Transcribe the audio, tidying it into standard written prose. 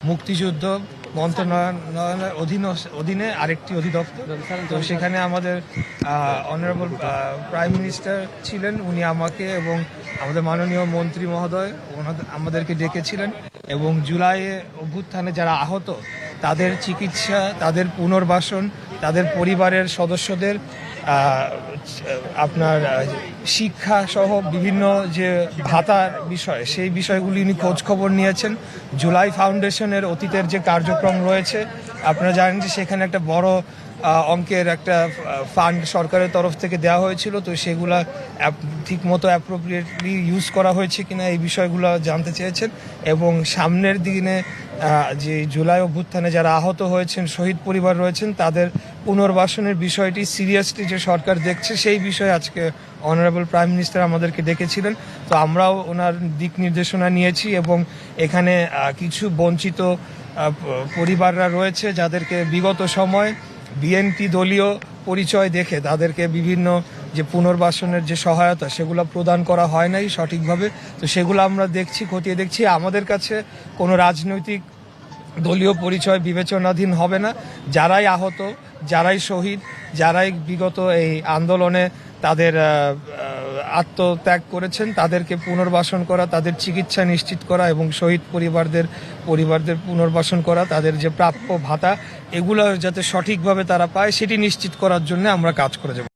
মুক্তিযুদ্ধ মন্ত্রণালয়ের অধীনে আরেকটি অধিদপ্তর। তো সেখানে আমাদের অনারেবল প্রাইম মিনিস্টার ছিলেন, উনি আমাকে এবং আমাদের মাননীয় মন্ত্রী মহোদয় আমাদেরকে ডেকেছিলেন এবং জুলাইয়ে অভ্যুত্থানে যারা আহত তাদের চিকিৎসা, তাদের পুনর্বাসন, তাদের পরিবারের সদস্যদের আপনার শিক্ষা সহ বিভিন্ন যে ভাতার বিষয়, সেই বিষয়গুলি উনি খোঁজ খবর নিয়েছেন। জুলাই ফাউন্ডেশনের অতীতের যে কার্যক্রম রয়েছে, আপনারা জানেন যে সেখানে একটা বড় অঙ্কের একটা ফান্ড সরকারের তরফ থেকে দেওয়া হয়েছিল। তো সেগুলা ঠিকমতো অ্যাপ্রোপ্রিয়েটলি ইউজ করা হয়েছে কিনা এই বিষয়গুলো জানতে চেয়েছেন এবং সামনের দিনে যে জুলাই অভ্যুত্থানে যারা আহত হয়েছেন, শহীদ পরিবার রয়েছেন, তাদের পুনর্বাসনের বিষয়টি সিরিয়াসলি যে সরকার দেখছে সেই বিষয়ে আজকে অনারেবল প্রাইম মিনিস্টার আমাদেরকে ডেকেছিলেন। তো আমরাও ওনার দিক নির্দেশনা নিয়েছি এবং এখানে কিছু বঞ্চিত পরিবাররা রয়েছে যাদেরকে বিগত সময় বিএনপি দলীয় পরিচয় দেখে তাদেরকে বিভিন্ন যে পুনর্বাসনের যে সহায়তা সেগুলো প্রদান করা হয় নাই সঠিকভাবে। তো সেগুলো আমরা দেখছি, খতিয়ে দেখছি। আমাদের কাছে কোনো রাজনৈতিক দলীয় পরিচয় বিবেচনাধীন হবে না। যারাই আহত, যারাই শহীদ, যারাই বিগত এই আন্দোলনে তাদের আত্মত্যাগ করেছেন, তাদেরকে পুনর্বাসন করা, তাদের চিকিৎসা নিশ্চিত করা এবং শহীদ পরিবারদের পুনর্বাসন করা, তাদের যে প্রাপ্য ভাতা এগুলো যাতে সঠিকভাবে তারা পায় সেটি নিশ্চিত করার জন্য আমরা কাজ করে যাব।